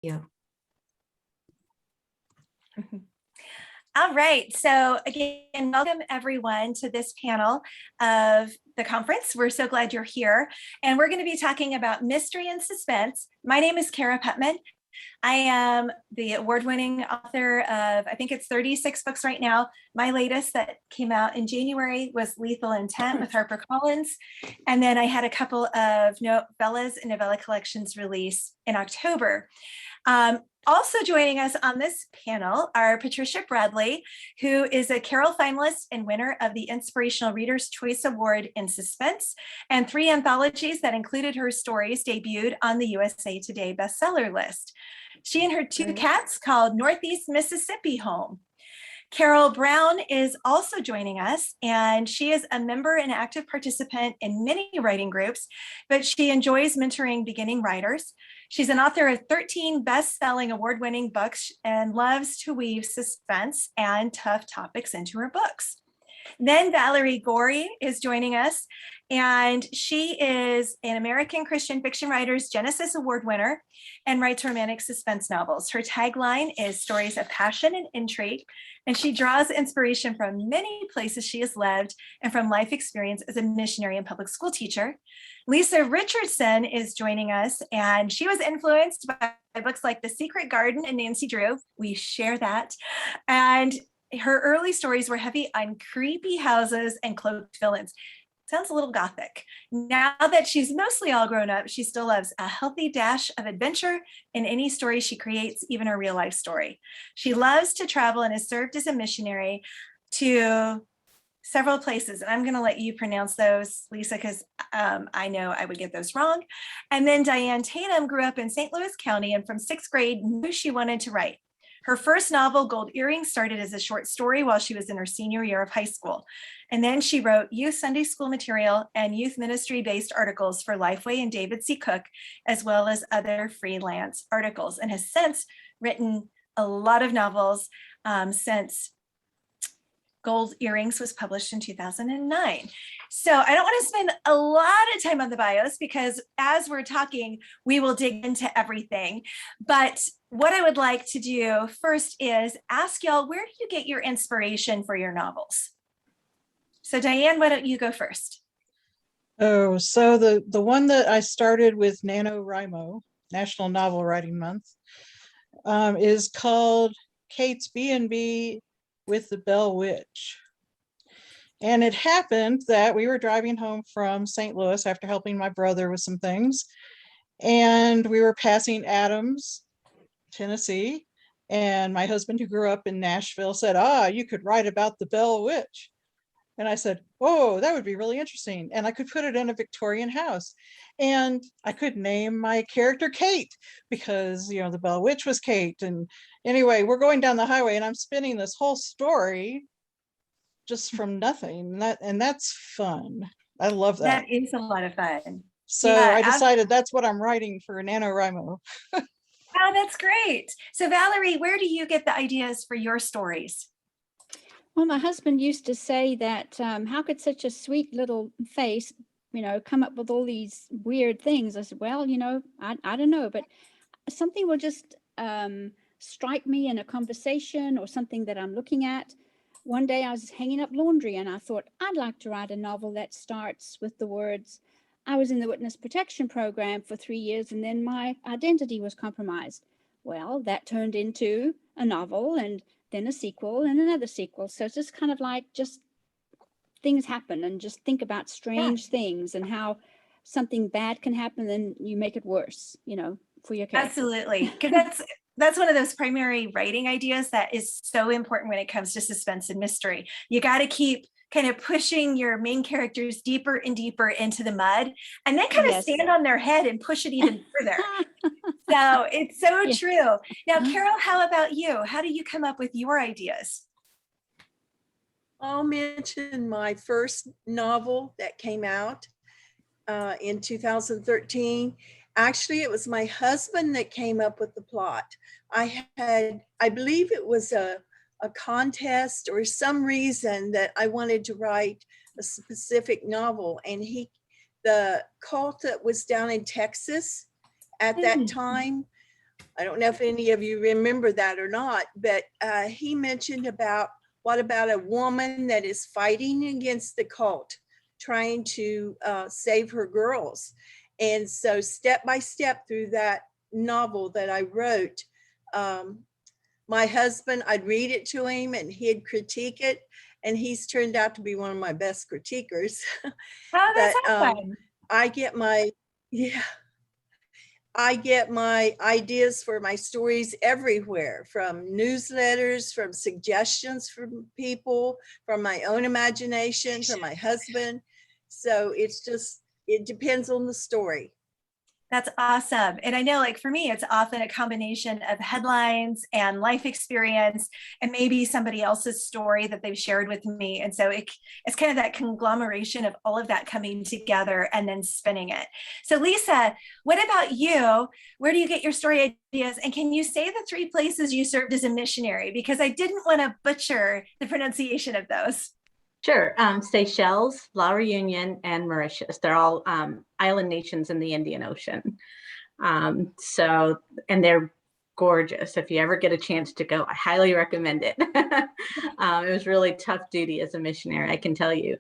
you. All right, so again, welcome everyone to this panel of the conference. We're so glad you're here. And we're going to be talking about mystery and suspense. My name is Cara Putman. I am the award-winning author of, I think it's 36 books right now. My latest that came out in January was Lethal Intent with HarperCollins. And then I had a couple of novellas and novella collections release in October. Also joining us on this panel are Patricia Bradley, who is a Carole finalist and winner of the Inspirational Reader's Choice Award in Suspense, and 3 anthologies that included her stories debuted on the USA Today bestseller list. She and her 2 cats called Northeast Mississippi home. Carole Brown is also joining us, and she is a member and active participant in many writing groups, but she enjoys mentoring beginning writers. She's an author of 13 best-selling award-winning books and loves to weave suspense and tough topics into her books. Then Valerie Gorey is joining us, and she is an American Christian Fiction Writers Genesis Award winner and writes romantic suspense novels. Her tagline is stories of passion and intrigue, and she draws inspiration from many places she has lived and from life experience as a missionary and public school teacher. Lisa Richardson is joining us, and she was influenced by books like The Secret Garden and Nancy Drew. We share that. And her early stories were heavy on creepy houses and cloaked villains. Sounds a little gothic. Now that she's mostly all grown up, she still loves a healthy dash of adventure in any story she creates, even her real life story. She loves to travel and has served as a missionary to several places. And I'm going to let you pronounce those, Lisa, because I know I would get those wrong. And then Diane Tatum grew up in St. Louis County and from 6th grade knew she wanted to write. Her first novel, Gold Earrings, started as a short story while she was in her senior year of high school. And then she wrote youth Sunday school material and youth ministry-based articles for Lifeway and David C. Cook, as well as other freelance articles, and has since written a lot of novels since Gold Earrings was published in 2009. So I don't want to spend a lot of time on the bios because as we're talking, we will dig into everything. But what I would like to do first is ask y'all, where do you get your inspiration for your novels? So Diane, why don't you go first? Oh, so the one that I started with NaNoWriMo, National Novel Writing Month, is called Kate's B&B with the Bell Witch. And it happened that we were driving home from St. Louis after helping my brother with some things. And we were passing Adams, Tennessee. And my husband, who grew up in Nashville, said, you could write about the Bell Witch. And I said, oh, that would be really interesting. And I could put it in a Victorian house. And I could name my character Kate because, you know, the Bell Witch was Kate. And anyway, we're going down the highway and I'm spinning this whole story just from nothing. And that's fun. I love that. That is a lot of fun. So yeah, I decided that's what I'm writing for NaNoWriMo. Oh, that's great. So Valerie, where do you get the ideas for your stories? Well, my husband used to say that how could such a sweet little face, you know, come up with all these weird things? I said, well, you know, I don't know, but something will just strike me in a conversation or something that I'm looking at. One day I was hanging up laundry and I thought I'd like to write a novel that starts with the words, I was in the witness protection program for 3 years and then my identity was compromised. Well, that turned into a novel and then a sequel and another sequel. So it's just kind of like just things happen and just think about strange things and how something bad can happen and you make it worse, you know, for your character. Absolutely. Because that's one of those primary writing ideas that is so important when it comes to suspense and mystery. You got to keep kind of pushing your main characters deeper and deeper into the mud and then kind of stand on their head and push it even further. So it's so true. Now, Carole, how about you? How do you come up with your ideas? I'll mention my first novel that came out in 2013. Actually, it was my husband that came up with the plot. I believe it was a contest or some reason that I wanted to write a specific novel. And the cult that was down in Texas at that time, I don't know if any of you remember that or not, but he mentioned about, what about a woman that is fighting against the cult, trying to save her girls? And so step by step through that novel that I wrote, my husband, I'd read it to him and he'd critique it. And he's turned out to be one of my best critiquers. Oh, that's But fun. I get my, yeah, I get my ideas for my stories everywhere, from newsletters, from suggestions from people, from my own imagination, from my husband. So it's just, it depends on the story. That's awesome. And I know, like, for me, it's often a combination of headlines and life experience and maybe somebody else's story that they've shared with me. And so it's kind of that conglomeration of all of that coming together and then spinning it. So Lisa, what about you? Where do you get your story ideas? And can you say the 3 places you served as a missionary? Because I didn't want to butcher the pronunciation of those. Sure. Seychelles, La Reunion, and Mauritius. They're all island nations in the Indian Ocean. And they're gorgeous. If you ever get a chance to go, I highly recommend it. It was really tough duty as a missionary, I can tell you.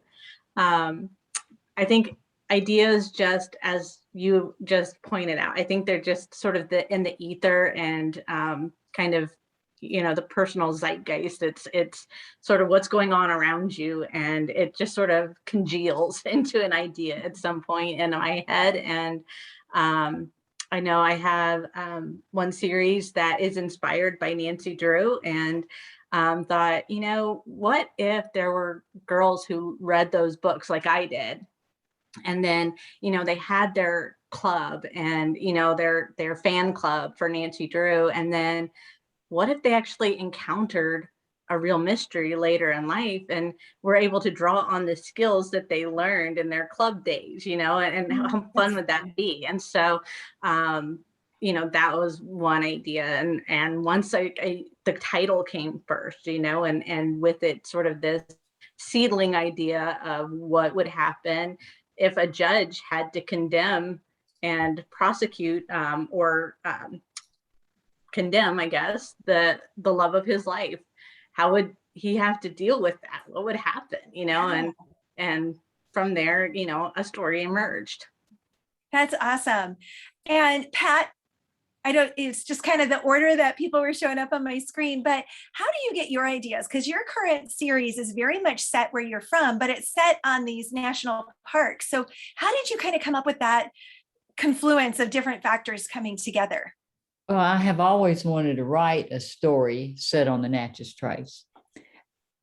I think ideas, just as you just pointed out, I think they're just sort of in the ether and kind of, the personal zeitgeist. It's sort of what's going on around you, and it just sort of congeals into an idea at some point in my head. And I know I have one series that is inspired by Nancy Drew, and thought, what if there were girls who read those books like I did, and then they had their club and their fan club for Nancy Drew, and then what if they actually encountered a real mystery later in life and were able to draw on the skills that they learned in their club days, and how fun would that be? And so, that was one idea. And once the title came first, and with it sort of this seedling idea of what would happen if a judge had to condemn and prosecute or condemn, I guess, the love of his life. How would he have to deal with that? What would happen, and from there, a story emerged. That's awesome. And Pat, it's just kind of the order that people were showing up on my screen, but how do you get your ideas? Because your current series is very much set where you're from, but it's set on these national parks. So how did you kind of come up with that confluence of different factors coming together? Well, I have always wanted to write a story set on the Natchez Trace.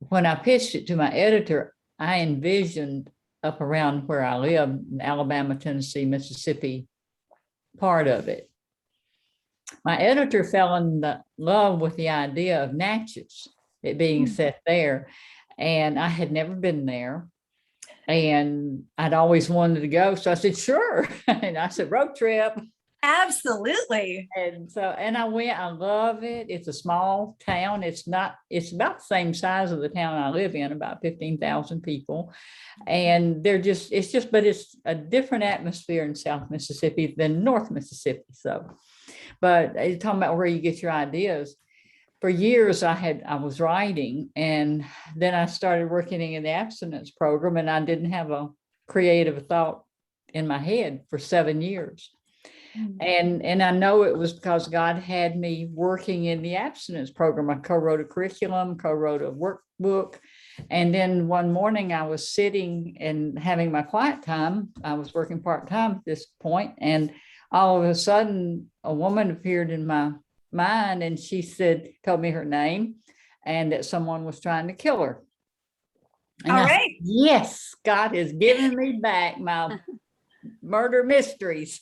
When I pitched it to my editor, I envisioned up around where I live, Alabama, Tennessee, Mississippi, part of it. My editor fell in love with the idea of Natchez, it being set there, and I had never been there. And I'd always wanted to go. So I said, sure. And I said, road trip. Absolutely. And I went, I love it. It's a small town. It's about the same size of the town I live in, about 15,000 people. And but it's a different atmosphere in South Mississippi than North Mississippi. But you're talking about where you get your ideas. For years, I was writing, and then I started working in the abstinence program, and I didn't have a creative thought in my head for 7 years. And I know it was because God had me working in the abstinence program. I co-wrote a curriculum, co-wrote a workbook. And then one morning I was sitting and having my quiet time. I was working part-time at this point, and all of a sudden a woman appeared in my mind, and she told me her name and that someone was trying to kill her. And all I right. said, yes, God has given me back my murder mysteries.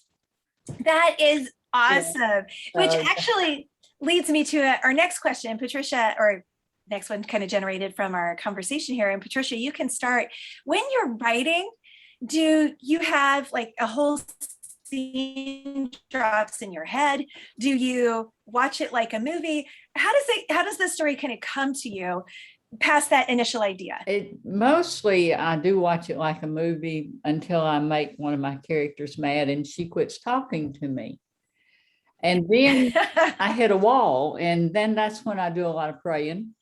That is awesome. Yeah. Which actually leads me to our next question, Patricia, or next one kind of generated from our conversation here. And Patricia, you can start. When you're writing, do you have like a whole scene drops in your head? Do you watch it like a movie? How does the story kind of come to you past that initial idea? Mostly I do watch it like a movie until I make one of my characters mad and she quits talking to me. And then I hit a wall, and then that's when I do a lot of praying.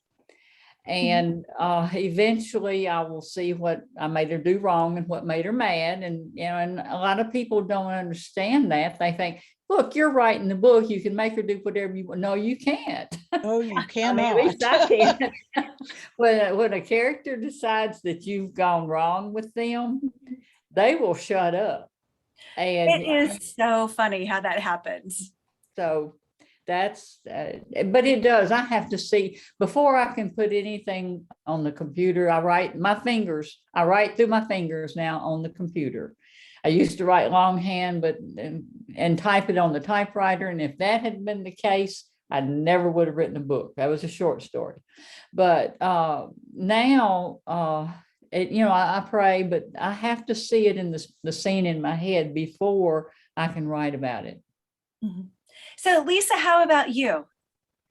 And eventually I will see what I made her do wrong and what made her mad. And, you know, and a lot of people don't understand that. They think, look, you're writing the book, you can make her do whatever you want. No, you can't. Oh, you I cannot. mean, at least I can't. When a character decides that you've gone wrong with them, they will shut up. And It is so funny how that happens. so that's, but it does. I have to see before I can put anything on the computer. I write through my fingers now on the computer. I used to write longhand, but and type it on the typewriter. And if that had been the case, I never would have written a book. That was a short story. But now, you know, I pray, but I have to see it in the scene in my head before I can write about it. Mhm. So Lisa, how about you?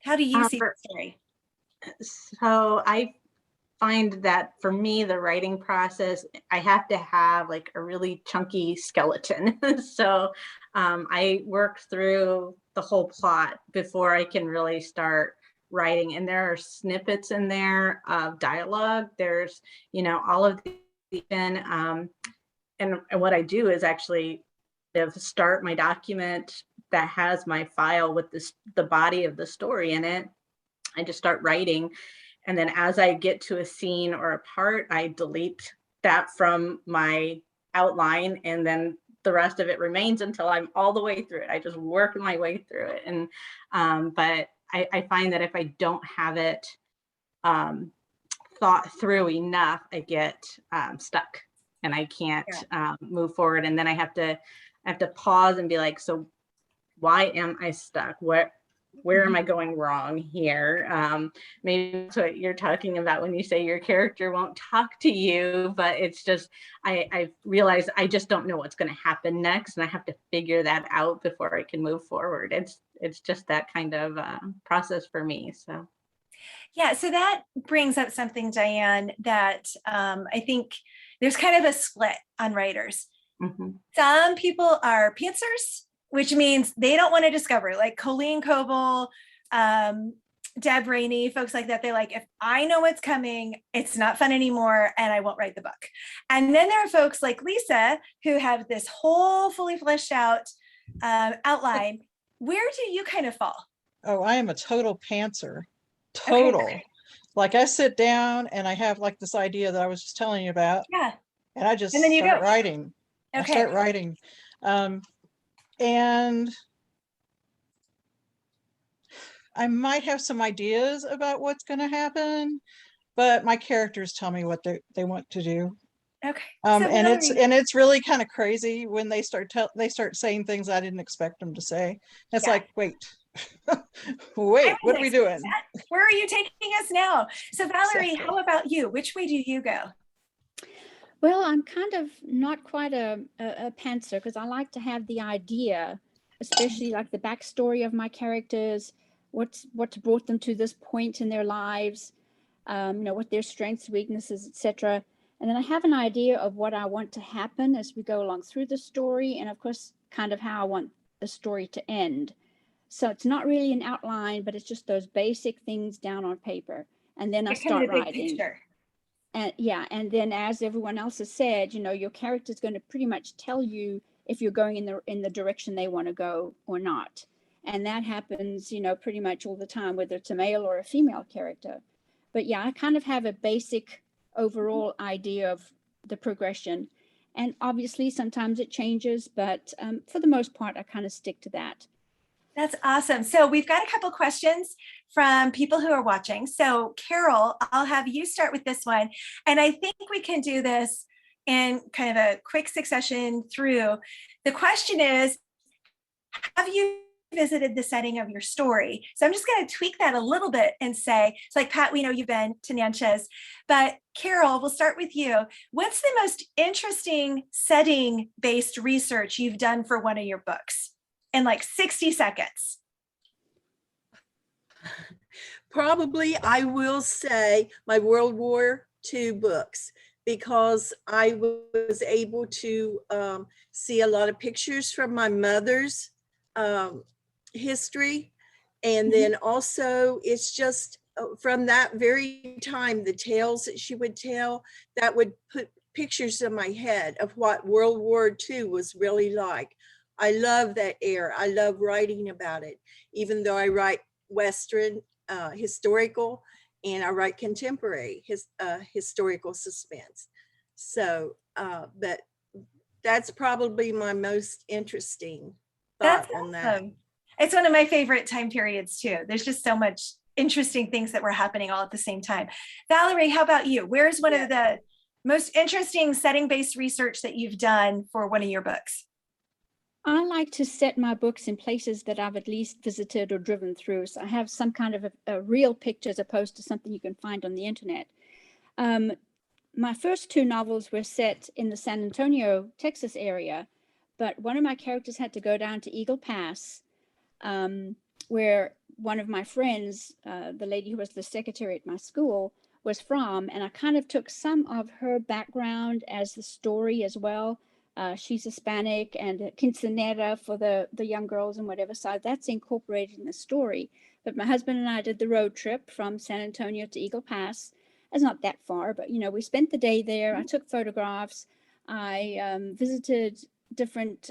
How do you see the story? So I find that for me, the writing process, I have to have like a really chunky skeleton. So I work through the whole plot before I can really start writing. And there are snippets in there of dialogue. There's, you know, all of the, and what I do is actually start my document that has my file with the body of the story in it. I just start writing. And then as I get to a scene or a part, I delete that from my outline, and then the rest of it remains until I'm all the way through it. I just work my way through it. And but I find that if I don't have it thought through enough, I get stuck and I can't move forward. And then I have to pause and be like, so why am I stuck? Where am I going wrong here? Maybe that's what you're talking about when you say your character won't talk to you, but it's just, I realize I just don't know what's going to happen next, and I have to figure that out before I can move forward. It's just that kind of process for me. So. Yeah, so that brings up something, Diane, that I think there's kind of a split on writers. Mm-hmm. Some people are pantsers, which means they don't want to discover, like Colleen Coble, Deb Rainey, folks like that. They're like, if I know what's coming, it's not fun anymore, and I won't write the book. And then there are folks like Lisa who have this whole fully fleshed out outline. Where do you kind of fall? Oh, I am a total pantser. Total. Okay. Like I sit down and I have like this idea that I was just telling you about. Yeah. And I just start writing. Okay. I start writing. And I might have some ideas about what's going to happen, but my characters tell me what they want to do. Okay. And it's really kind of crazy when they start saying things I didn't expect them to say. It's like, wait, what are we doing? Where are you taking us now? So Valerie, how about you? Which way do you go? Well, I'm kind of not quite a pantser, because I like to have the idea, especially like the backstory of my characters, what's brought them to this point in their lives, you know, what their strengths, weaknesses, etc. And then I have an idea of what I want to happen as we go along through the story, and of course, kind of how I want the story to end. So it's not really an outline, but it's just those basic things down on paper, and then I start writing. And yeah, and then as everyone else has said, you know, your character is going to pretty much tell you if you're going in the direction they want to go or not. And that happens, you know, pretty much all the time, whether it's a male or a female character. But yeah, I kind of have a basic overall idea of the progression. And obviously sometimes it changes, but for the most part, I kind of stick to that. That's awesome. So we've got a couple questions from people who are watching. So Carole, I'll have you start with this one. And I think we can do this in kind of a quick succession through. The question is, have you visited the setting of your story? So I'm just going to tweak that a little bit and say, it's like, Pat, we know you've been to Natchez, but Carole, we'll start with you. What's the most interesting setting-based research you've done for one of your books? In like 60 seconds. Probably I will say my World War II books, because I was able to see a lot of pictures from my mother's history. And then also it's just from that very time, the tales that she would tell, that would put pictures in my head of what World War II was really like. I love that era. I love writing about it, even though I write Western historical and I write contemporary historical suspense. So, but that's probably my most interesting thought That's on that. awesome. It's one of my favorite time periods too. There's just so much interesting things that were happening all at the same time. Valerie, how about you? Where's one of the most interesting setting-based research that you've done for one of your books? I like to set my books in places that I've at least visited or driven through. So I have some kind of a real picture as opposed to something you can find on the internet. My first two novels were set in the San Antonio, Texas area, but one of my characters had to go down to Eagle Pass, where one of my friends, the lady who was the secretary at my school, was from, and I kind of took some of her background as the story as well. She's Hispanic, and quinceanera for the young girls and whatever, so that's incorporated in the story. But my husband and I did the road trip from San Antonio to Eagle Pass. It's not that far, but we spent the day there. I took photographs. I visited different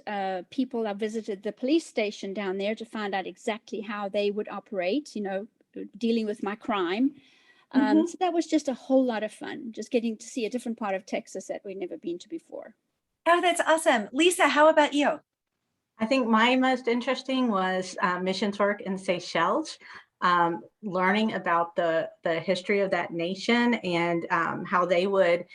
people. I visited the police station down there to find out exactly how they would operate, dealing with my crime. So that was just a whole lot of fun, just getting to see a different part of Texas that we'd never been to before. Oh, that's awesome. Lisa, how about you? I think my most interesting was missions work in Seychelles, learning about the history of that nation and how they would,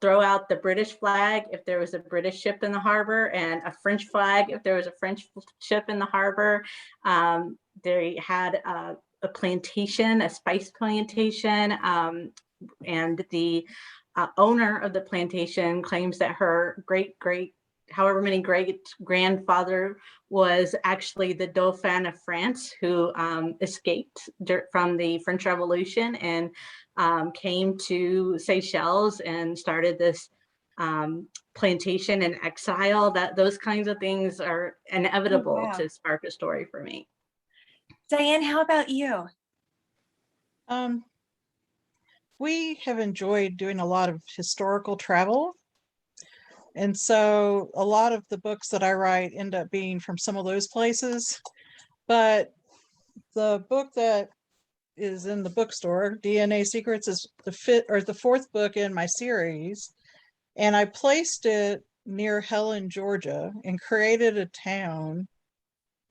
throw out the British flag if there was a British ship in the harbor, and a French flag if there was a French ship in the harbor. They had a plantation, a spice plantation, and the owner of the plantation claims that her however many great grandfather was actually the Dauphin of France, who escaped from the French Revolution and came to Seychelles and started this plantation in exile. Those kinds of things are inevitable to spark a story for me. Diane, how about you? We have enjoyed doing a lot of historical travel. And so a lot of the books that I write end up being from some of those places. But the book that is in the bookstore, DNA Secrets, is the fourth book in my series. And I placed it near Helen, Georgia, and created a town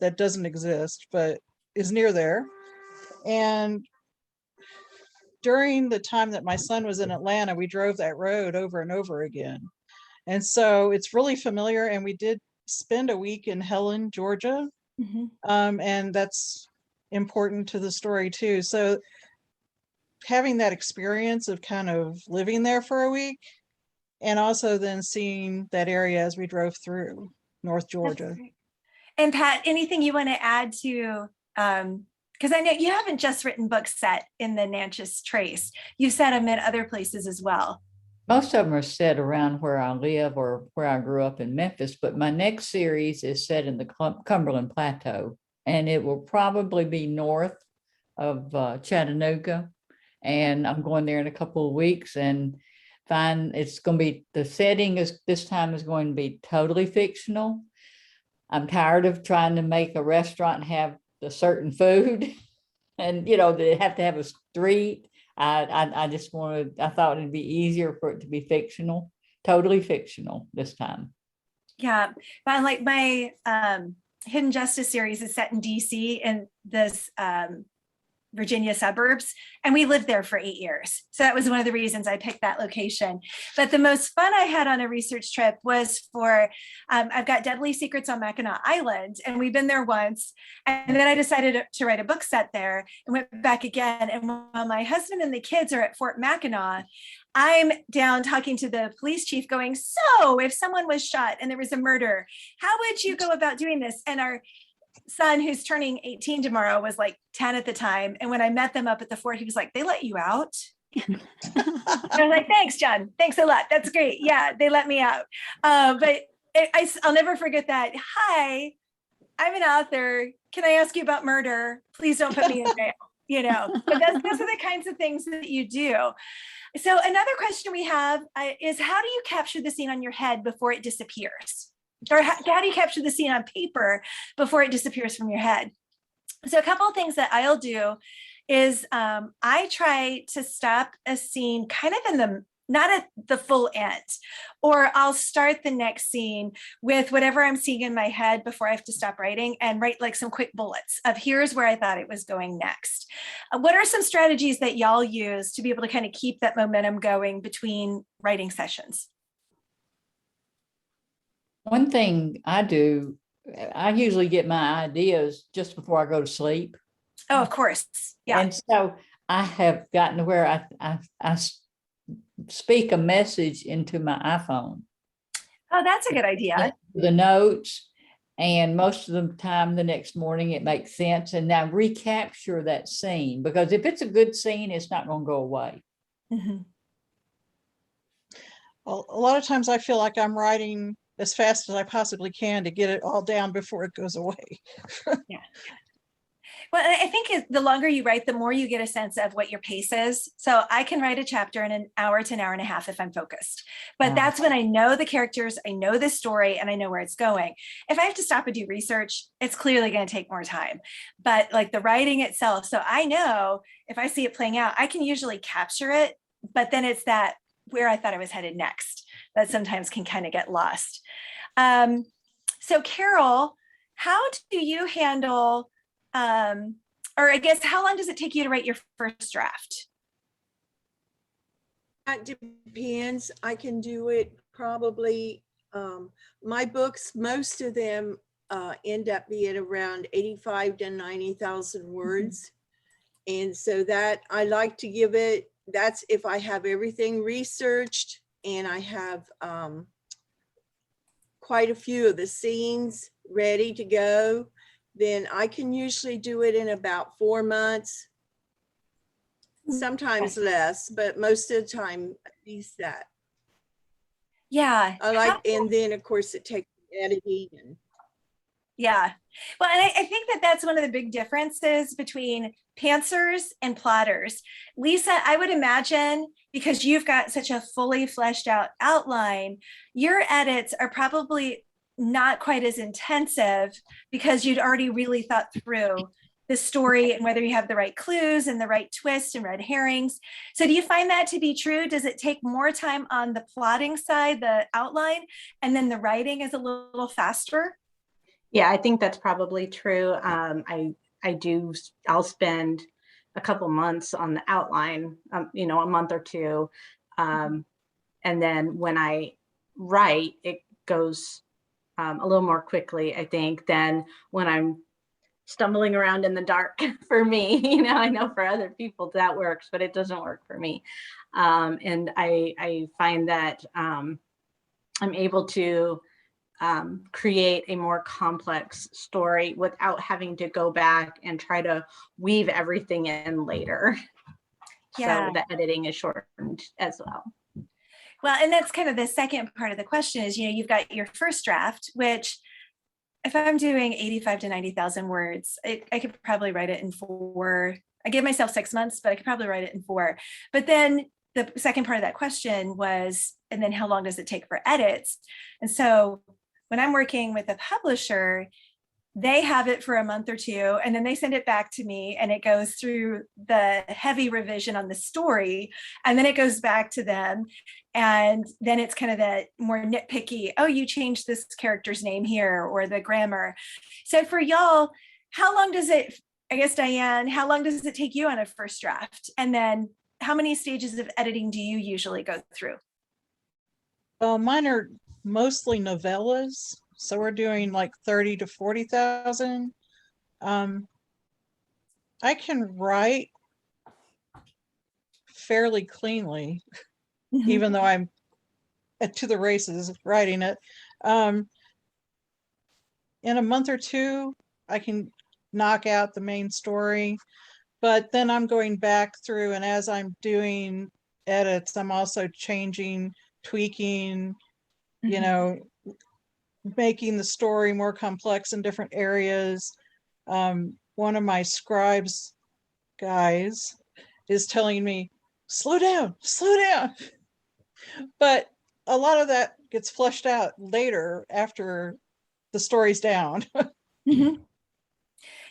that doesn't exist, but is near there. And during the time that my son was in Atlanta, we drove that road over and over again. And so it's really familiar. And we did spend a week in Helen, Georgia. And that's important to the story too. So having that experience of kind of living there for a week, and also then seeing that area as we drove through North Georgia. And Pat, anything you want to add to, because I know you haven't just written books set in the Natchez Trace. You set them in other places as well. Most of them are set around where I live or where I grew up in Memphis, but my next series is set in the Cumberland Plateau, and it will probably be north of Chattanooga. And I'm going there in a couple of weeks and it's going to be, the setting is this time is going to be totally fictional. I'm tired of trying to make a restaurant have a certain food and, they have to have a street. I just I thought it'd be easier for it to be fictional, totally fictional this time. Yeah, but like my Hidden Justice series is set in DC in this Virginia suburbs, and we lived there for 8 years. So that was one of the reasons I picked that location. But the most fun I had on a research trip was for, I've got Deadly Secrets on Mackinac Island, and we've been there once. And then I decided to write a book set there and went back again. And while my husband and the kids are at Fort Mackinac, I'm down talking to the police chief going, so if someone was shot and there was a murder, how would you go about doing this? And our son, who's turning 18 tomorrow, was like 10 at the time. And when I met them up at the fort, he was like, they let you out? I was like, thanks, John. Thanks a lot. That's great. Yeah, they let me out. But I'll never forget that. Hi, I'm an author. Can I ask you about murder? Please don't put me in jail. You know, but those are the kinds of things that you do. So another question we have is, how do you capture the scene on your head before it disappears? Or how do you capture the scene on paper before it disappears from your head? So a couple of things that I'll do is I try to stop a scene kind of in the, not at the full end, or I'll start the next scene with whatever I'm seeing in my head before I have to stop writing and write like some quick bullets of here's where I thought it was going next. What are some strategies that y'all use to be able to kind of keep that momentum going between writing sessions? One thing I do, I usually get my ideas just before I go to sleep. Oh, of course. Yeah. And so I have gotten to where I speak a message into my iPhone. Oh, that's a good idea. The notes, and most of the time the next morning it makes sense, and now recapture that scene, because if it's a good scene, it's not going to go away. Mm-hmm. Well, a lot of times I feel like I'm writing as fast as I possibly can to get it all down before it goes away. Yeah. Well, I think the longer you write, the more you get a sense of what your pace is. So I can write a chapter in an hour to an hour and a half if I'm focused. But that's when I know the characters, I know the story, and I know where it's going. If I have to stop and do research, it's clearly going to take more time. But like the writing itself, so I know if I see it playing out, I can usually capture it. But then it's that where I thought I was headed next that sometimes can kind of get lost. So Carole, how do you handle or I guess, how long does it take you to write your first draft? That depends. I can do it probably, my books, most of them end up being around 85 to 90,000 words. And so that I like to give it, that's if I have everything researched and I have quite a few of the scenes ready to go, then I can usually do it in about 4 months, sometimes less, but most of the time at least that. Yeah. I like, and then of course it takes editing and. Yeah. Well, and I think that that's one of the big differences between pantsers and plotters. Lisa, I would imagine, because you've got such a fully fleshed out outline, your edits are probably not quite as intensive because you'd already really thought through the story and whether you have the right clues and the right twist and red herrings. So do you find that to be true? Does it take more time on the plotting side, the outline, and then the writing is a little faster? Yeah, I think that's probably true. I'll spend a couple months on the outline, a month or two. And then when I write, it goes a little more quickly, I think, than when I'm stumbling around in the dark for me. I know for other people that works, but it doesn't work for me. And I find that I'm able to create a more complex story without having to go back and try to weave everything in later. Yeah. So the editing is shortened as well. Well, and that's kind of the second part of the question is, you've got your first draft, which if I'm doing 85 to 90,000 words, I could probably write it in 4. I gave myself 6 months, but I could probably write it in 4. But then the second part of that question was, and then how long does it take for edits? And so when I'm working with a publisher, they have it for a month or 2, and then they send it back to me and it goes through the heavy revision on the story. And then it goes back to them. And then it's kind of that more nitpicky, oh, you changed this character's name here or the grammar. So for y'all, how long does it, I guess, Diane, how long does it take you on a first draft? And then how many stages of editing do you usually go through? Well, mine are mostly novellas. So we're doing like 30 to 40,000. I can write fairly cleanly, even though I'm to the races writing it. In a month or 2, I can knock out the main story, but then I'm going back through, and as I'm doing edits, I'm also changing, tweaking, making the story more complex in different areas. One of my scribes guys is telling me, slow down, slow down. But a lot of that gets fleshed out later after the story's down. Mhm.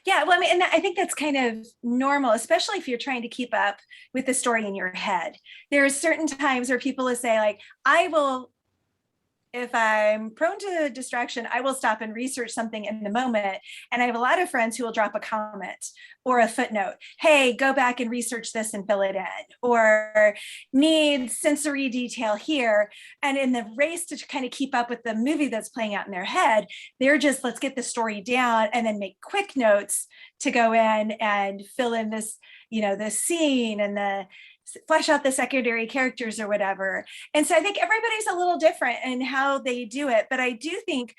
Yeah, well, I mean, and I think that's kind of normal, especially if you're trying to keep up with the story in your head. There are certain times where people will say, like, I will, if I'm prone to distraction, I will stop and research something in the moment. And I have a lot of friends who will drop a comment or a footnote. Hey, go back and research this and fill it in, or need sensory detail here. And in the race to kind of keep up with the movie that's playing out in their head, they're just, let's get the story down and then make quick notes to go in and fill in this, the scene and flesh out the secondary characters or whatever. And so I think everybody's a little different in how they do it, but I do think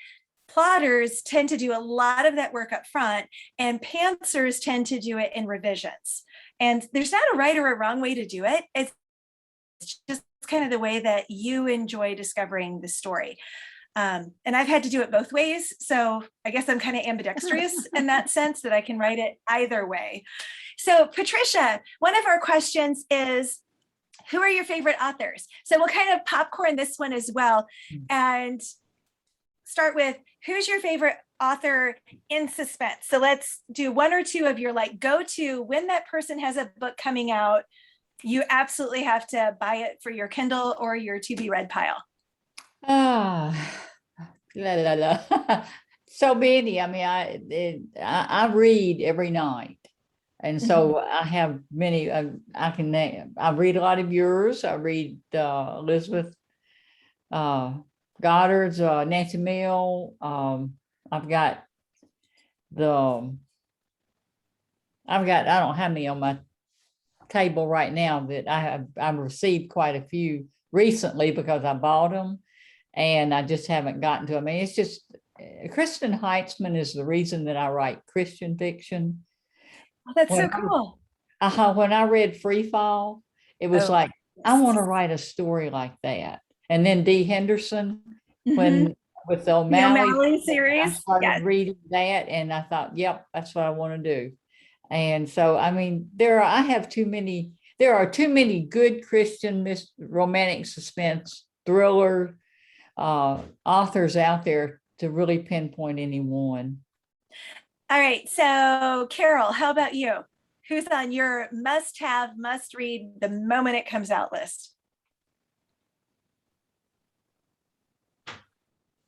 plotters tend to do a lot of that work up front, and pantsers tend to do it in revisions. And there's not a right or a wrong way to do it. It's just kind of the way that you enjoy discovering the story. And I've had to do it both ways. So I guess I'm kind of ambidextrous in that sense, that I can write it either way. So Patricia, one of our questions is, who are your favorite authors? So we'll kind of popcorn this one as well and start with, who's your favorite author in suspense? So let's do one or two of your go-to, when that person has a book coming out, you absolutely have to buy it for your Kindle or your to be read pile. So many. I mean, I read every night. And so I have many, I can name. I read a lot of yours. I read Elizabeth Goddard's, Nancy Mill. I don't have any on my table right now, but I've received quite a few recently because I bought them and I just haven't gotten to them. I mean, it's just, Kristen Heitzman is the reason that I write Christian fiction. Oh, that's so cool. When I read Free Fall, it was like, I want to write a story like that. And then Dee Henderson, with the O'Malley series, I started reading that, and I thought, yep, that's what I want to do. And so, I mean, there are too many good Christian romantic suspense thriller authors out there to really pinpoint any one. All right, so Carole, how about you? Who's on your must-have, must-read the moment it comes out list?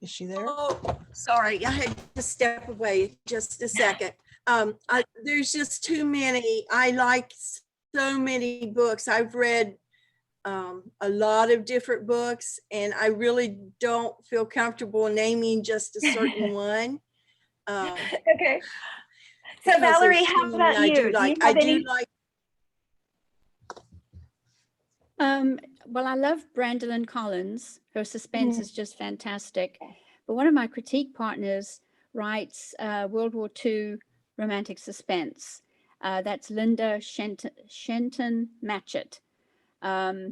Is she there? Oh, sorry, I had to step away just a second. There's just too many. I like so many books. I've read a lot of different books, and I really don't feel comfortable naming just a certain one. Okay. So Valerie, how about you? Well, I love Brandolyn Collins. Her suspense is just fantastic. But one of my critique partners writes World War II romantic suspense. That's Linda Shenton Matchett.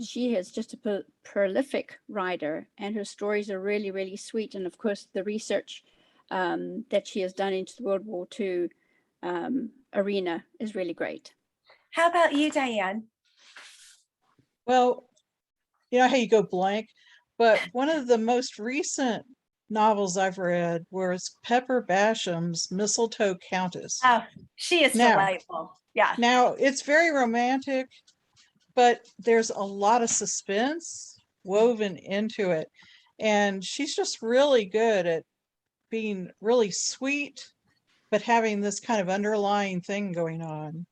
She is just a prolific writer, and her stories are really, really sweet. And of course, the research that she has done into the World War II arena is really great. How about you, Diane? Well, you know how you go blank, but one of the most recent novels I've read was Pepper Basham's Mistletoe Countess. Oh, she is delightful. Yeah. Now, it's very romantic, but there's a lot of suspense woven into it. And she's just really good at being really sweet, but having this kind of underlying thing going on.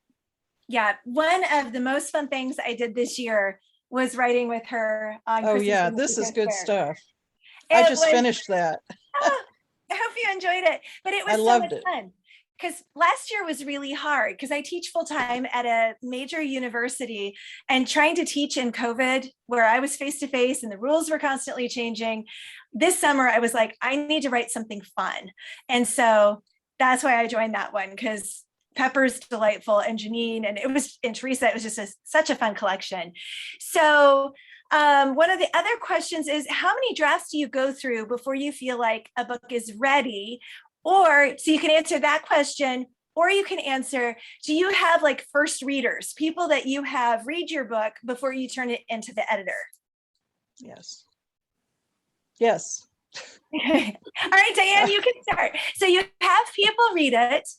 Yeah, one of the most fun things I did this year was writing with her on Oh Christmas yeah, in this is good stuff. I I just finished that. I hope you enjoyed it, but it was so much fun. Because last year was really hard because I teach full time at a major university, and trying to teach in COVID where I was face to face and the rules were constantly changing. This summer, I was like, I need to write something fun. And so that's why I joined that one, because Pepper's delightful, and Janine and Teresa, it was just such a fun collection. So One of the other questions is, how many drafts do you go through before you feel like a book is ready? Or, so you can answer that question, or you can answer, do you have like first readers, people that you have read your book before you turn it into the editor? Yes. Yes. All right, Diane, you can start. So you have people read it,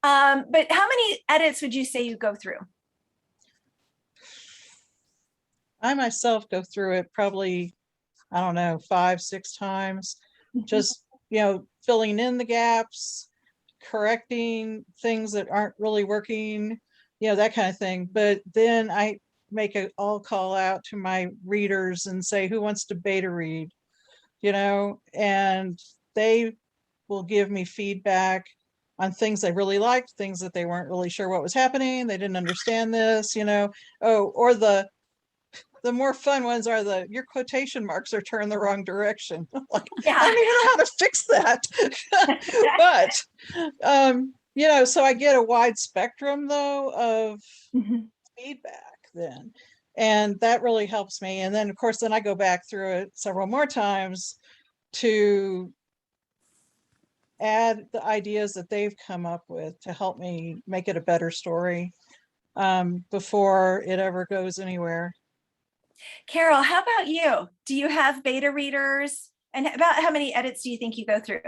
but how many edits would you say you go through? I myself go through it probably, I don't know, 5, 6 times, just, filling in the gaps, correcting things that aren't really working, that kind of thing. But then I make a all call out to my readers and say, who wants to beta read, and they will give me feedback on things they really liked, things that they weren't really sure what was happening. They didn't understand this, or the more fun ones are your quotation marks are turned the wrong direction. Like, Yeah. I don't even know how to fix that. But, so I get a wide spectrum though of feedback then. And that really helps me. And then of course, then I go back through it several more times to add the ideas that they've come up with to help me make it a better story before it ever goes anywhere. Carole, how about you? Do you have beta readers? And about how many edits do you think you go through?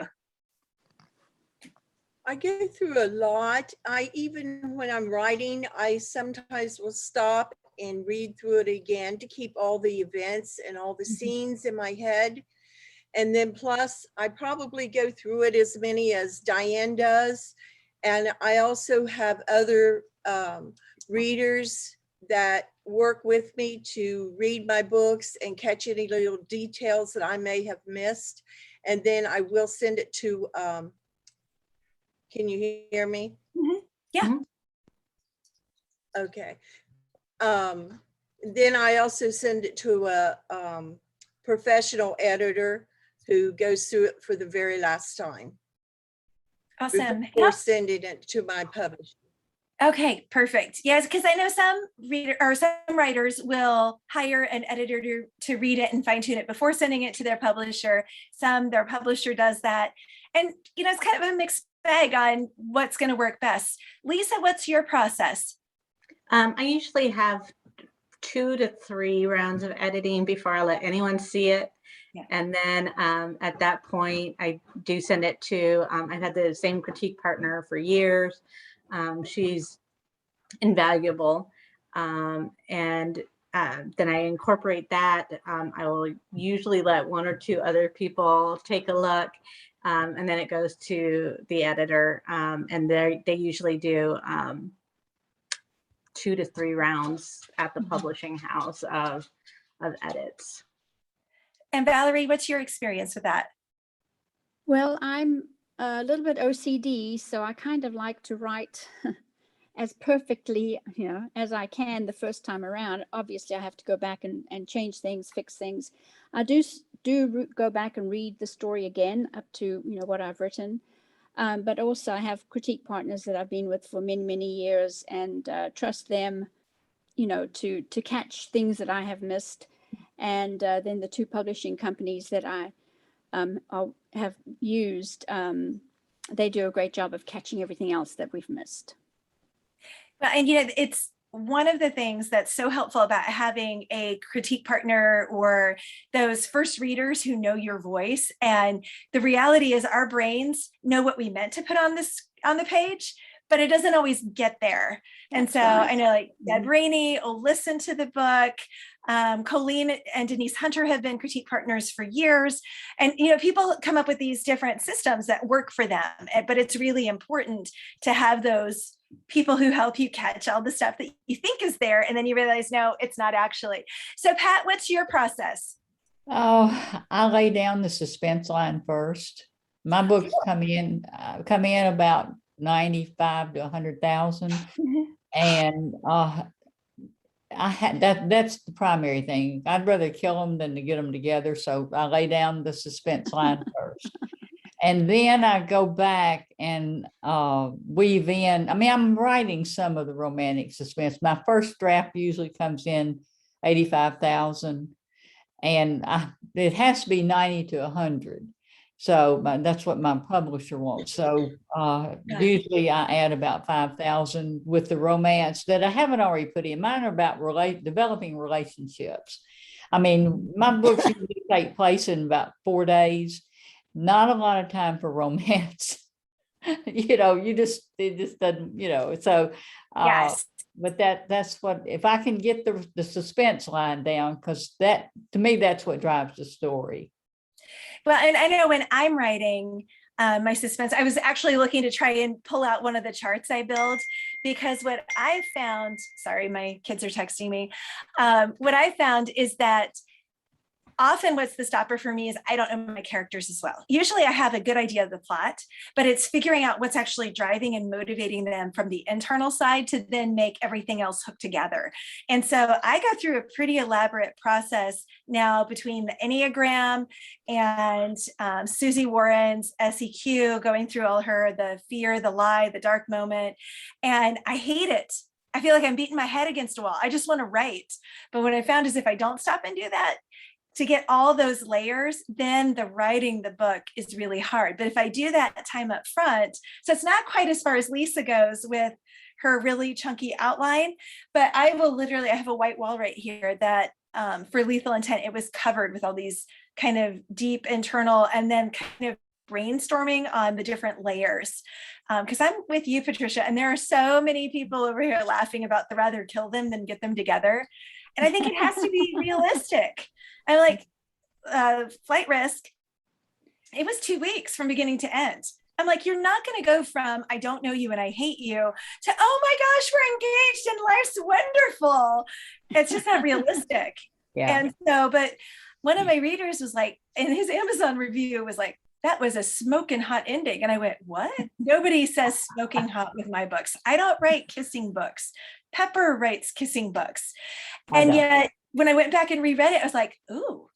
I go through a lot. Even when I'm writing, I sometimes will stop and read through it again to keep all the events and all the scenes in my head. And then plus, I probably go through it as many as Diane does. And I also have other readers that work with me to read my books and catch any little details that I may have missed. And then I will send it to, can you hear me? Yeah. Okay. Then I also send it to a professional editor who goes through it for the very last time. Awesome. Before sending it to my publisher. Okay, perfect. Yes, because I know some writers will hire an editor to read it and fine tune it before sending it to their publisher. Their publisher does that. And, it's kind of a mixed bag on what's going to work best. Lisa, what's your process? I usually have 2 to 3 rounds of editing before I let anyone see it. Yeah. And then at that point, I do send it to, I've had the same critique partner for years. She's invaluable. And then I incorporate that. I will usually let 1 or 2 other people take a look. And then it goes to the editor. And they usually do 2 to 3 rounds at the publishing house of edits. And Valerie, what's your experience with that? Well, I'm a little bit OCD, so I kind of like to write as perfectly, as I can the first time around. Obviously, I have to go back and change things, fix things. I do go back and read the story again up to, what I've written. But also I have critique partners that I've been with for many, many years and trust them, to catch things that I have missed. And then the 2 publishing companies that I have used, they do a great job of catching everything else that we've missed. Well, and it's one of the things that's so helpful about having a critique partner or those first readers who know your voice. And the reality is our brains know what we meant to put on the page, but it doesn't always get there. And so I know like Deb Rainey will listen to the book. Colleen and Denise Hunter have been critique partners for years. And, people come up with these different systems that work for them, but it's really important to have those people who help you catch all the stuff that you think is there. And then you realize, no, it's not actually. So Pat, what's your process? Oh, I lay down the suspense line first. My books come in about 95 to 100,000. And that's the primary thing. I'd rather kill them than to get them together. So I lay down the suspense line first. And then I go back and weave in. I'm writing some of the romantic suspense. My first draft usually comes in 85,000. And it has to be 90 to 100. So that's what my publisher wants. So usually I add about 5,000 with the romance that I haven't already put in. Mine are about developing relationships. I mean, my books usually take place in about 4 days. Not a lot of time for romance. It just doesn't, so Yes. but that's what, if I can get the suspense line down, because that, to me, that's what drives the story. Well, and I know when I'm writing my suspense, I was actually looking to try and pull out one of the charts I build, because what I found, sorry, my kids are texting me. What I found is that often what's the stopper for me is I don't know my characters as well. Usually I have a good idea of the plot, but it's figuring out what's actually driving and motivating them from the internal side to then make everything else hook together. And so I go through a pretty elaborate process now between the Enneagram and Susie Warren's SEQ, going through all the fear, the lie, the dark moment. And I hate it. I feel like I'm beating my head against a wall. I just want to write. But what I found is if I don't stop and do that, to get all those layers, then the writing the book is really hard. But if I do that time up front, so it's not quite as far as Lisa goes with her really chunky outline, but I have a white wall right here that for Lethal Intent, it was covered with all these kind of deep internal and then kind of brainstorming on the different layers. Because I'm with you, Patricia, and there are so many people over here laughing about the rather kill them than get them together. And I think it has to be realistic. I like Flight Risk. It was 2 weeks from beginning to end. I'm like, you're not going to go from I don't know you and I hate you to, oh my gosh, we're engaged and life's wonderful. It's just not realistic. Yeah. And so, but one of my readers was like, in his Amazon review was like, that was a smoking hot ending. And I went, what? Nobody says smoking hot with my books. I don't write kissing books. Pepper writes kissing books. And yet when I went back and reread it, I was like, ooh,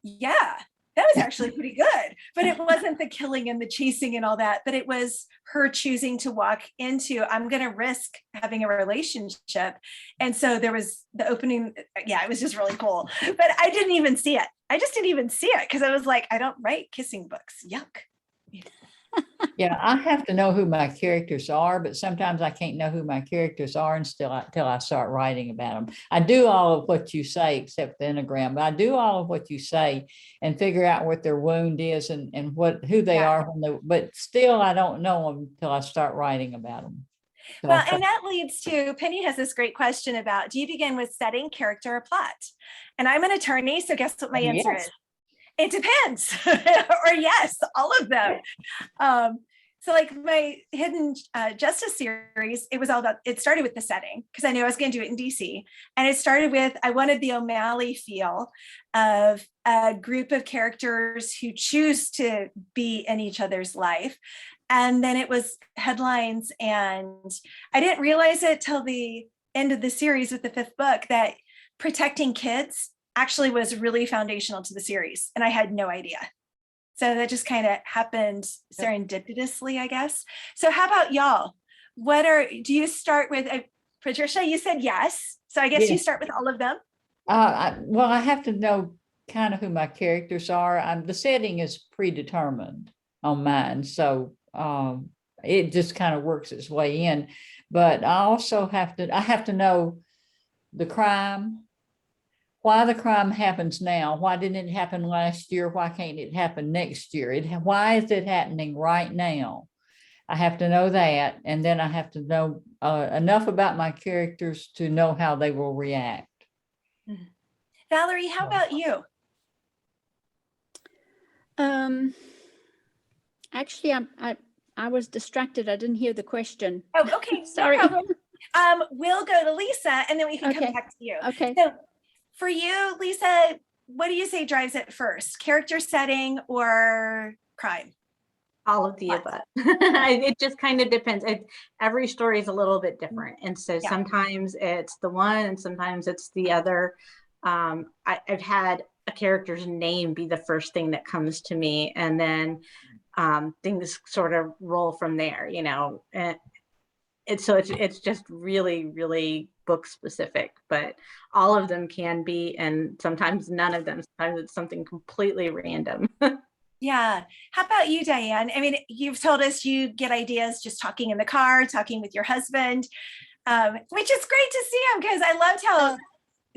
yeah, that was actually pretty good. But it wasn't the killing and the chasing and all that, but it was her choosing to walk into, I'm going to risk having a relationship. And so there was the opening. Yeah, it was just really cool. But I didn't even see it. I just didn't even see it because I was like, I don't write kissing books. Yuck. Yeah, I have to know who my characters are, but sometimes I can't know who my characters are until I start writing about them. I do all of what you say, except the Enneagram, but I do all of what you say and figure out what their wound is and who they are. But still, I don't know them until I start writing about them. So well, and that leads to, Penny has this great question about, do you begin with setting, character, or plot? And I'm an attorney, so guess what my answer is? It depends, or yes, all of them. So like my Hidden Justice series, it started with the setting because I knew I was going to do it in DC. And it started with, I wanted the O'Malley feel of a group of characters who choose to be in each other's life. And then it was headlines. And I didn't realize it till the end of the series with the 5th book that protecting kids actually was really foundational to the series. And I had no idea. So that just kind of happened serendipitously, I guess. So how about y'all? Do you start with, Patricia, you said yes. So I guess you start with all of them. Well, I have to know kind of who my characters are. The setting is predetermined on mine. So it just kind of works its way in. But I also have to know the crime, why the crime happens now. Why didn't it happen last year? Why can't it happen next year? Why is it happening right now? I have to know that. And then I have to know enough about my characters to know how they will react. Valerie, how about you? Actually, I was distracted. I didn't hear the question. Oh, okay. Sorry. No problem. We'll go to Lisa and then we can come back to you. Okay. So for you, Lisa, what do you say drives it first? Character setting or crime? All of the above. It just kind of depends. Every story is a little bit different. And so sometimes it's the one and sometimes it's the other. I've had a character's name be the first thing that comes to me, and then things sort of roll from there, you know. And it's just really, really book specific, but all of them can be, and sometimes none of them. Sometimes it's something completely random. Yeah. How about you, Diane? I mean, you've told us you get ideas just talking in the car, talking with your husband, which is great to see him, because I loved how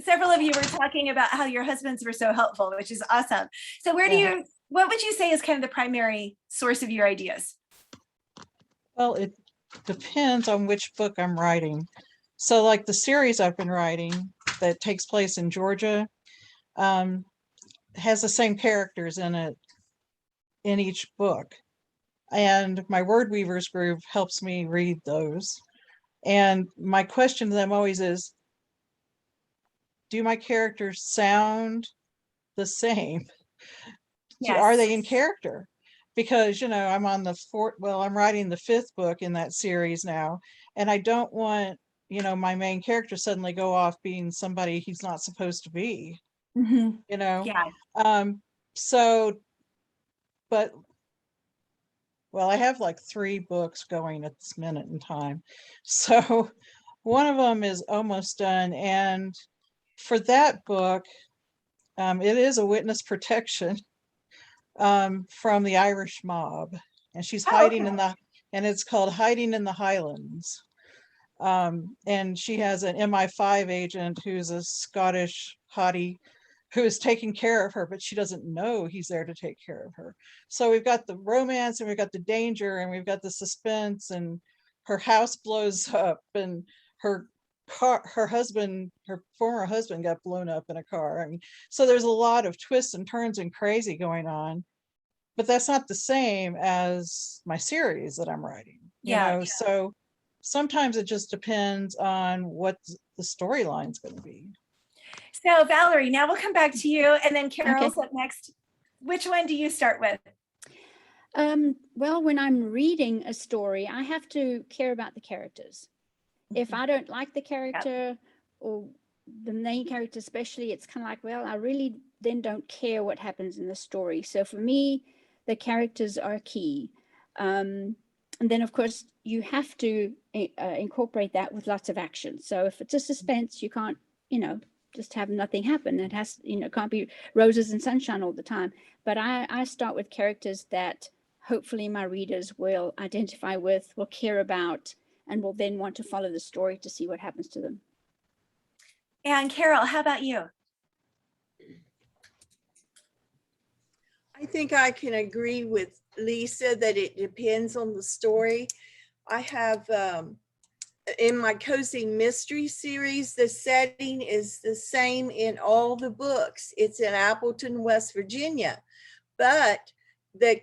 several of you were talking about how your husbands were so helpful, which is awesome. So what would you say is kind of the primary source of your ideas? Well, it depends on which book I'm writing. So like the series I've been writing that takes place in Georgia has the same characters in it in each book. And my Word Weavers group helps me read those. And my question to them always is, do my characters sound the same? Yes. Are they in character? Because, I'm on I'm writing the 5th book in that series now, and I don't want, my main character suddenly go off being somebody he's not supposed to be, Yeah. But I have like 3 books going at this minute in time. So one of them is almost done. And for that book, it is a witness protection from the Irish mob. And she's hiding and it's called Hiding in the Highlands. And she has an MI5 agent who's a Scottish hottie who is taking care of her, but she doesn't know he's there to take care of her. So we've got the romance, and we've got the danger, and we've got the suspense, and her house blows up, and her former husband got blown up in a car. I mean, so there's a lot of twists and turns and crazy going on, but that's not the same as my series that I'm writing. So sometimes it just depends on what the storyline's going to be. So Valerie, now we'll come back to you, and then Carol's up next. Which one do you start with? Well, when I'm reading a story, I have to care about the characters. If I don't like the character or the main character especially, it's kind of like, well, I really then don't care what happens in the story. So for me, the characters are key. And then, of course, you have to incorporate that with lots of action. So if it's a suspense, you can't, just have nothing happen. It has, can't be roses and sunshine all the time. But I start with characters that hopefully my readers will identify with, will care about, and will then want to follow the story to see what happens to them. And Carole, how about you? I think I can agree with Lisa that it depends on the story. I have, in my Cozy Mystery series, the setting is the same in all the books. It's in Appleton, West Virginia, but the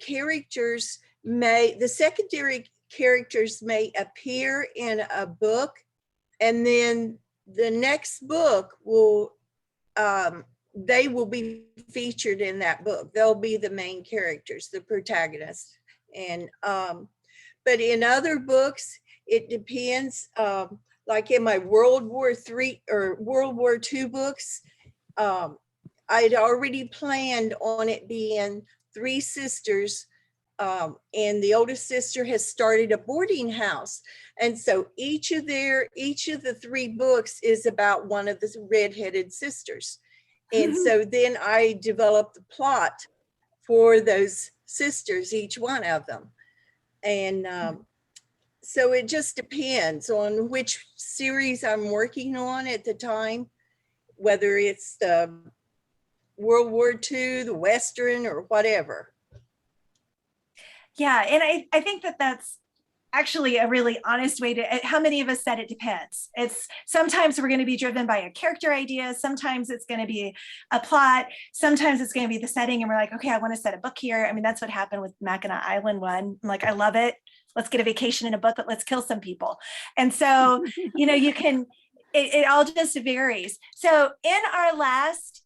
secondary characters may appear in a book, and then the next book they will be featured in that book. They'll be the main characters, the protagonists. And but in other books, it depends. Like in my World War III or World War II books, I'd already planned on it being 3 sisters, and the oldest sister has started a boarding house. And so each of the 3 books is about one of the redheaded sisters. And so then I developed the plot for those sisters, each one of them. And so it just depends on which series I'm working on at the time, whether it's the World War II, the Western, or whatever. Yeah, and I think that's actually a really honest way to, how many of us said it depends. It's sometimes we're going to be driven by a character idea. Sometimes it's going to be a plot. Sometimes it's going to be the setting. And we're like, okay, I want to set a book here. I mean, that's what happened with Mackinac Island one. I'm like, I love it. Let's get a vacation in a book, but let's kill some people. And so, you can, it all just varies. So in our last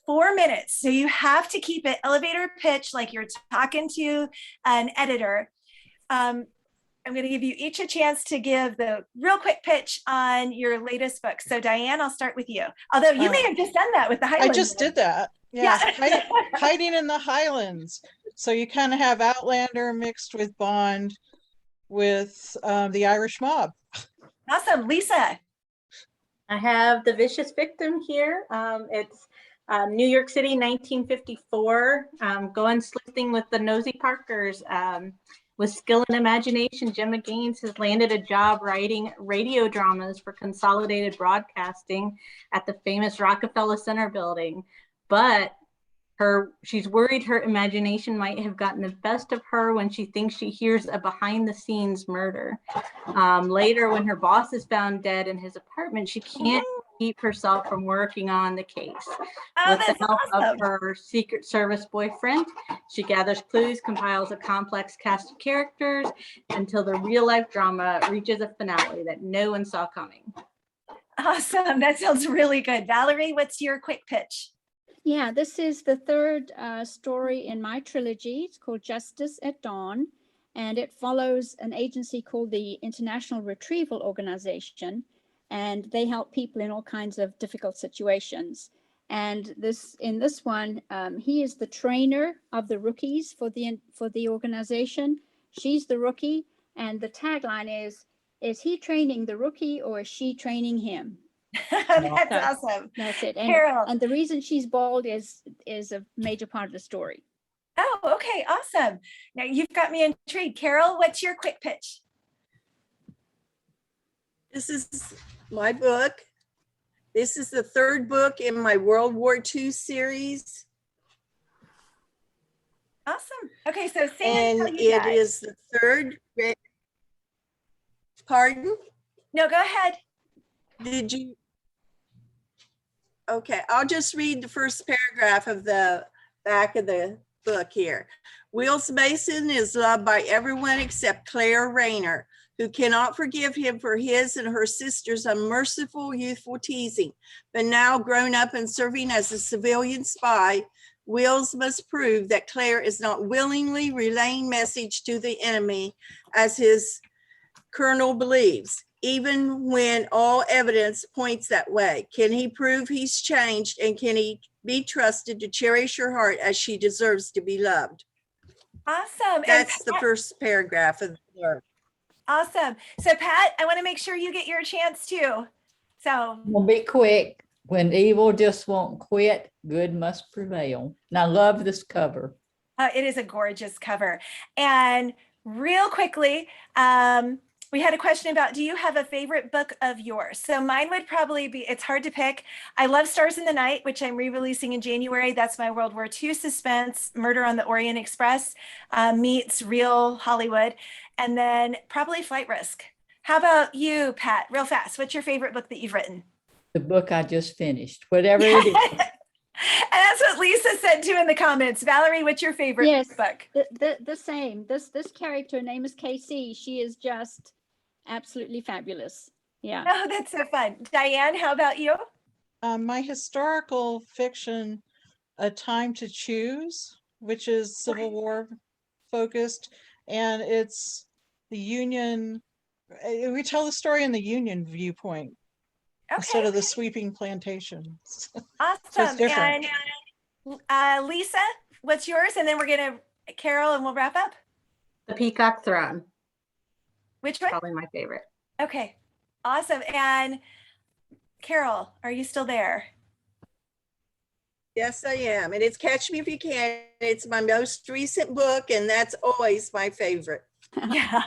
4 minutes, so you have to keep it elevator pitch, like you're talking to an editor. I'm going to give you each a chance to give the real quick pitch on your latest book. So Diane, I'll start with you. Although you may have just done that with the Highlands. I just did that. Yeah. Hiding in the Highlands. So you kind of have Outlander mixed with Bond with the Irish mob. Awesome. Lisa. I have The Vicious Victim here. It's New York City, 1954. Going sleuthing with the Nosy Parkers. With skill and imagination, Gemma Gaines has landed a job writing radio dramas for Consolidated Broadcasting at the famous Rockefeller Center building. But she's worried her imagination might have gotten the best of her when she thinks she hears a behind-the-scenes murder. Later, when her boss is found dead in his apartment, she can't keep herself from working on the case. With the help of her Secret Service boyfriend, she gathers clues, compiles a complex cast of characters until the real-life drama reaches a finale that no one saw coming. Awesome. That sounds really good. Valerie, what's your quick pitch? Yeah, this is the third story in my trilogy. It's called Justice at Dawn, and it follows an agency called the International Retrieval Organization, and they help people in all kinds of difficult situations. And in this one, he is the trainer of the rookies for the organization. She's the rookie, and the tagline is he training the rookie or is she training him? That's awesome. That's it. Carole. And the reason she's bald is a major part of the story. Oh, okay, awesome. Now you've got me intrigued. Carole, what's your quick pitch? This is my book. This is the third book in my World War II series. Awesome. Okay, so And it is the third. Pardon? No, go ahead. Did you? Okay, I'll just read the first paragraph of the back of the book here. Wills Mason is loved by everyone except Claire Rayner, who cannot forgive him for his and her sister's unmerciful youthful teasing. But now grown up and serving as a civilian spy, Wills must prove that Claire is not willingly relaying message to the enemy as his colonel believes, even when all evidence points that way. Can he prove he's changed, and can he be trusted to cherish her heart as she deserves to be loved? Awesome. That's the first paragraph of the book. Awesome. So Pat, I want to make sure you get your chance too. So We'll be quick. When evil just won't quit, good must prevail. And I love this cover. it is a gorgeous cover. And real quickly, we had a question about, do you have a favorite book of yours? So mine would probably be, it's hard to pick. I love Stars in the Night, which I'm re-releasing in January. That's my World War II suspense, Murder on the Orient Express meets real Hollywood. And then probably Flight Risk. How about you, Pat? Real fast, what's your favorite book that you've written? The book I just finished, whatever it is. And that's what Lisa said too in the comments. Valerie, what's your favorite book? The same. This character, her name is KC. She is just absolutely fabulous. Yeah. Oh, that's so fun. Diane, how about you? My historical fiction, A Time to Choose, which is Civil War focused, and it's the Union. We tell the story in the Union viewpoint instead of the sweeping plantations. Awesome. So it's different. And Lisa, what's yours? And then we're going to Carole and we'll wrap up. The Peacock Throne. Which one? Probably my favorite. Okay. Awesome. And Carole, are you still there? Yes, I am. And it's Catch Me If You Can. It's my most recent book, and that's always my favorite. Yeah.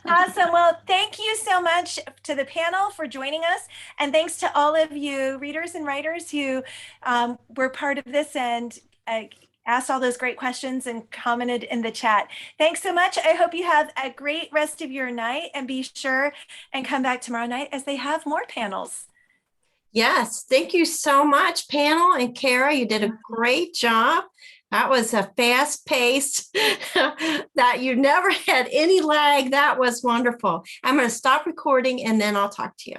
Awesome. Well, thank you so much to the panel for joining us. And thanks to all of you readers and writers who were part of this and asked all those great questions and commented in the chat. Thanks so much. I hope you have a great rest of your night, and be sure and come back tomorrow night as they have more panels. Yes, thank you so much, panel and Cara. You did a great job. That was a fast pace that you never had any lag. That was wonderful. I'm going to stop recording and then I'll talk to you.